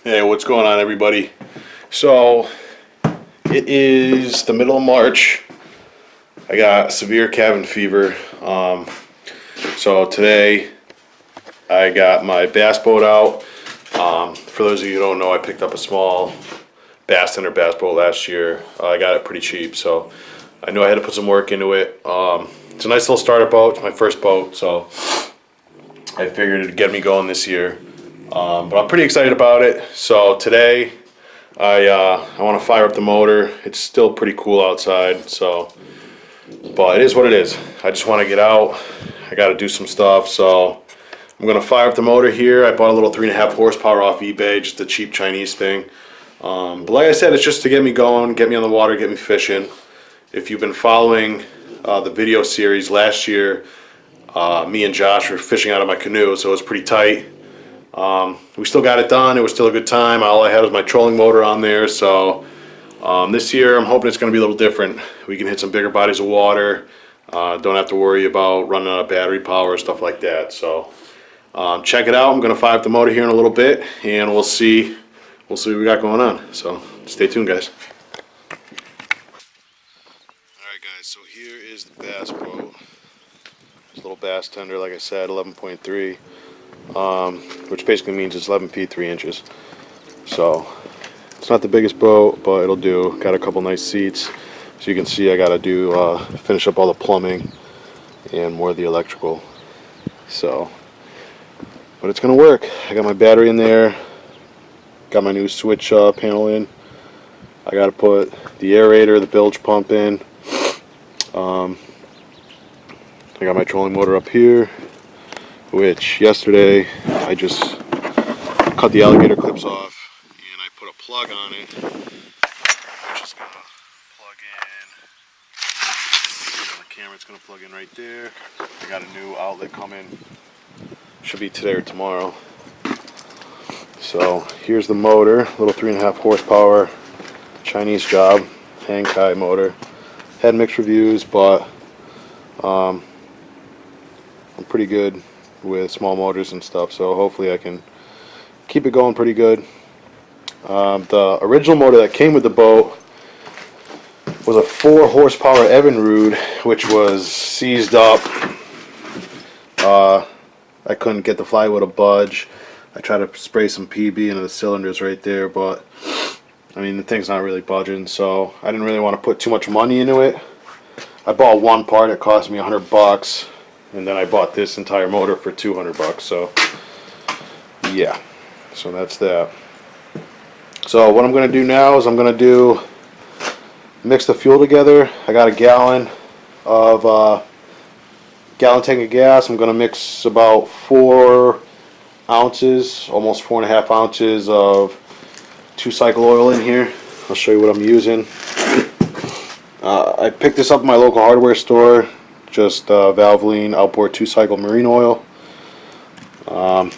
Hey, what's going on, everybody? So, it is the middle of March. I got severe cabin fever. So today I got my bass boat out. For those of you who don't know, I picked up a small Basstender bass boat last year. I got it pretty cheap, so I knew I had to put some work into it. It's a nice little starter boat. It's my first boat, so I figured it'd get me going this year. But I'm pretty excited about it. So today I want to fire up the motor. It's still pretty cool outside, so but it is what it is. I just want to get out. I got to do some stuff, so I'm gonna fire up the motor here. I bought a little 3.5 horsepower off eBay, just a cheap Chinese thing. But like I said, it's just to get me going, get me on the water, get me fishing. If you've been following the video series last year, me and Josh were fishing out of my canoe, so it was pretty tight. We still got it done. It was still a good time. All I had was my trolling motor on there, so this year I'm hoping it's going to be a little different. We can hit some bigger bodies of water. Don't have to worry about running out of battery power, stuff like that. So check it out. I'm going to fire up the motor here in a little bit, and we'll see what we got going on. So stay tuned, guys. Alright guys, so here is the bass boat. This little Basstender, like I said, 11.3. Which basically means it's 11 feet 3 inches. So it's not the biggest boat, but it'll do. Got a couple nice seats. So you can see I gotta do finish up all the plumbing and more of the electrical. So, but it's gonna work. I got my battery in there. Got my new switch panel in. I gotta put the aerator, the bilge pump in. I got my trolling motor up here, which yesterday I just cut the alligator clips off and I put a plug on it, which is going to plug in. The camera's going to plug in right there. I got a new outlet coming. Should be today or tomorrow. So here's the motor, little 3.5 horsepower Chinese job, Hangkai motor. Had mixed reviews, but I'm pretty good with small motors and stuff, so hopefully I can keep it going pretty good. The original motor that came with the boat was a 4 horsepower Evinrude, which was seized up. I couldn't get the flywheel to budge. I tried to spray some PB into the cylinders right there, but I mean the thing's not really budging, so I didn't really want to put too much money into it. I bought one part. It cost me $100. And then I bought this entire motor for $200, so yeah, so that's that. So what I'm going to do now is I'm going to mix the fuel together. I got a gallon tank of gas. I'm going to mix about 4 ounces, almost 4.5 ounces of 2-cycle oil in here. I'll show you what I'm using. I picked this up at my local hardware store. Just Valvoline outboard 2-cycle marine oil. And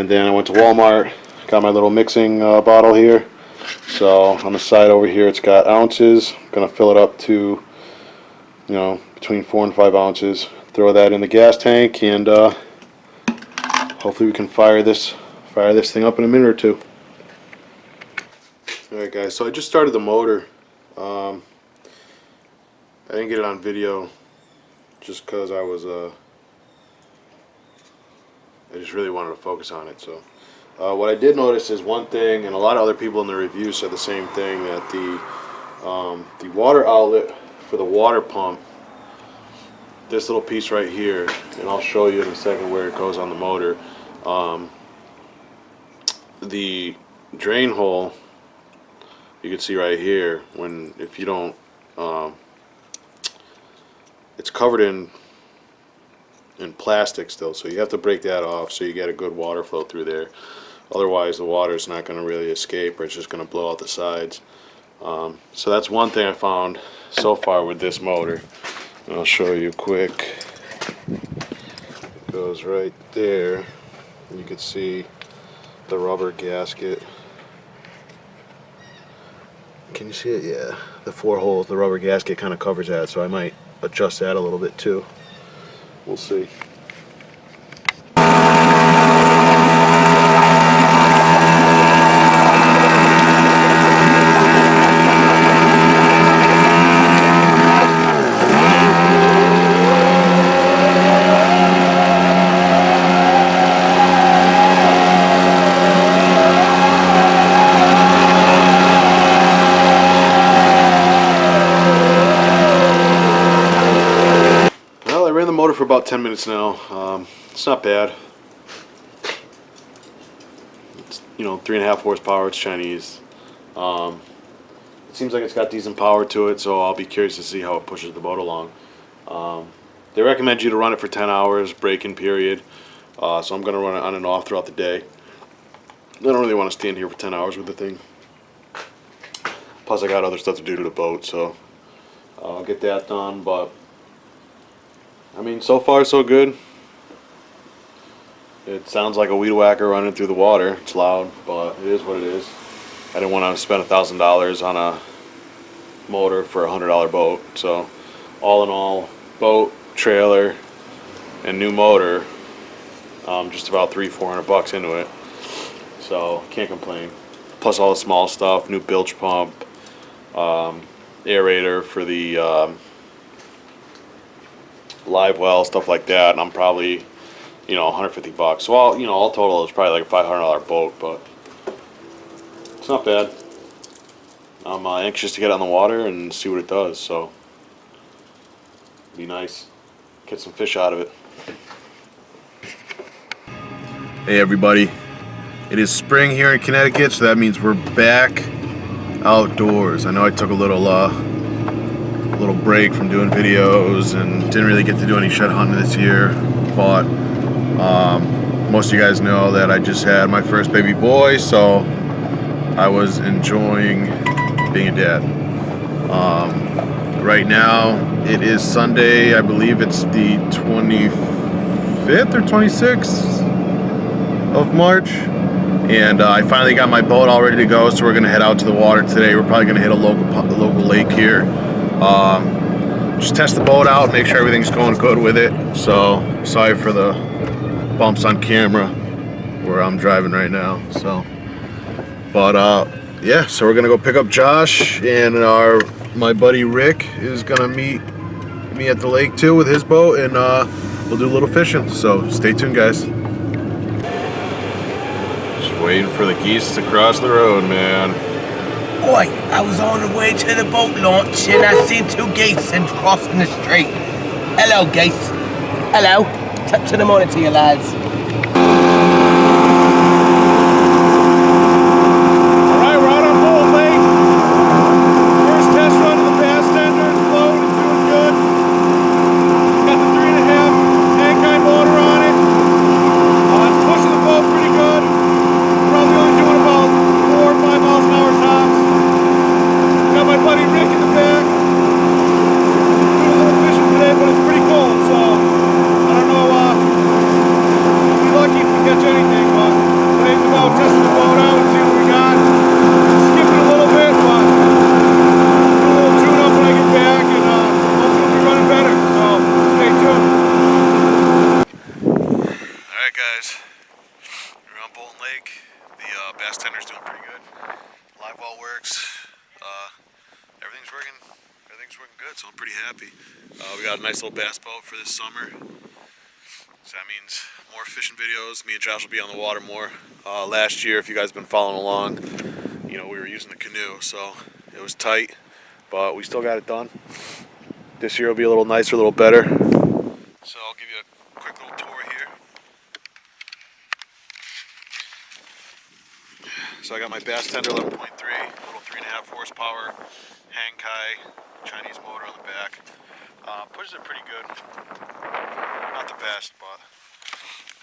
then I went to Walmart, got my little mixing bottle here. So on the side over here it's got ounces. I'm going to fill it up to, between 4 and 5 ounces. Throw that in the gas tank, and hopefully we can fire this thing up in a minute or two. Alright guys, so I just started the motor. I didn't get it on video just because I just really wanted to focus on it. So what I did notice is one thing, and a lot of other people in the review said the same thing, that the water outlet for the water pump, this little piece right here, and I'll show you in a second where it goes on the motor, the drain hole, you can see right here, if you don't, it's covered in plastic still, so you have to break that off so you get a good water flow through there. Otherwise the water is not going to really escape, or it's just going to blow out the sides. So that's one thing I found so far with this motor. And I'll show you quick. It goes right there. You can see the rubber gasket. Can you see it? Yeah. The 4 holes, the rubber gasket kind of covers that, so I might adjust that a little bit too. We'll see. motor for about 10 minutes now. It's not bad. It's, you know, 3.5 horsepower. It's Chinese. It seems like it's got decent power to it, so I'll be curious to see how it pushes the boat along. They recommend you to run it for 10 hours, break-in period. So I'm going to run it on and off throughout the day. I don't really want to stand here for 10 hours with the thing. Plus I got other stuff to do to the boat, so I'll get that done. But I mean, so far so good. It sounds like a weed whacker running through the water. It's loud, but it is what it is. I didn't want to spend $1,000 on a motor for a $100 boat. So all in all, boat, trailer, and new motor, just about $300-400 into it. So can't complain. Plus all the small stuff, new bilge pump, aerator for the live well, stuff like that. And I'm probably, you know, $150. So all, you know, all total it's probably like a $500 boat, but it's not bad. I'm anxious to get on the water and see what it does. So it'd be nice, get some fish out of it. Hey everybody. It is spring here in Connecticut, so that means we're back outdoors. I know I took a little break from doing videos and didn't really get to do any shed hunting this year, but most of you guys know that I just had my first baby boy, so I was enjoying being a dad. Right now it is Sunday, I believe it's the 25th or 26th of March. And I finally got my boat all ready to go, so we're going to head out to the water today. We're probably going to hit a local lake here. Just test the boat out, make sure everything's going good with it. So, sorry for the bumps on camera where I'm driving right now. So, but yeah, so we're going to go pick up Josh, and my buddy Rick is going to meet me at the lake too with his boat, and we'll do a little fishing. So, stay tuned, guys. Waiting for the geese to cross the road, man. Boy, I was on the way to the boat launch and I seen 2 geese and crossing the street. Hello, geese. Hello. Tap to the monitor, you lads. Alright, we're out on Bull Lake. First test run of the Basstender. It's flowing, it's doing good. It's got the 3.5 Hangkai motor on it. It's pushing the boat pretty good. Probably only doing about 4 or 5 miles an hour tops. Got my buddy Rick in the back. Doing a little fishing today, but it's pretty cold, so I don't know. We'll be lucky if we catch anything, but today's about testing the boat out and see what we got. Skipping a little bit, but do a little tune up when I get back, and hopefully we'll be running better. So stay tuned. Alright, guys. We're on Bolton Lake. The Bastender's doing pretty good. Live well works. Everything's working good, so I'm pretty happy. We got a nice little bass boat for this summer. So that means more fishing videos. Me and Josh will be on the water more. Last year, if you guys have been following along, you know, we were using the canoe, so it was tight, but we still got it done. This year will be a little nicer, a little better. So I'll give you a quick little tour here. So I got my Basstender 11.3, little 3.5 horsepower Hangkai Chinese motor on the back. Pushes it pretty good. Not the best, but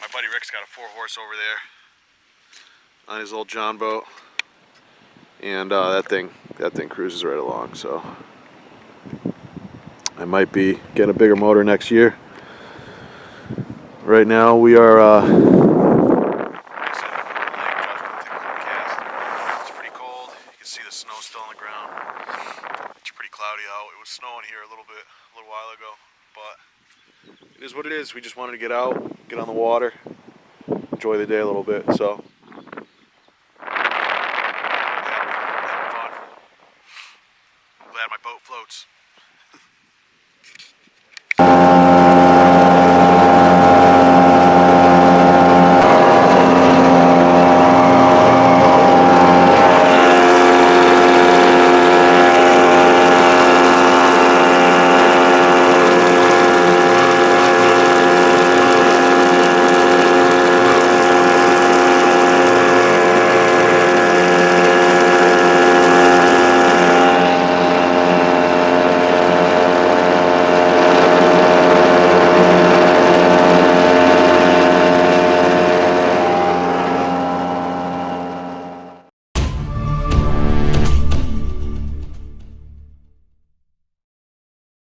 my buddy Rick's got a 4-horse over there on his old John boat, and that thing cruises right along. So I might be getting a bigger motor next year. Right now we are. See the snow still on the ground. It's pretty cloudy out. It was snowing here a little while ago, but it is what it is. We just wanted to get out, get on the water, enjoy the day a little bit. So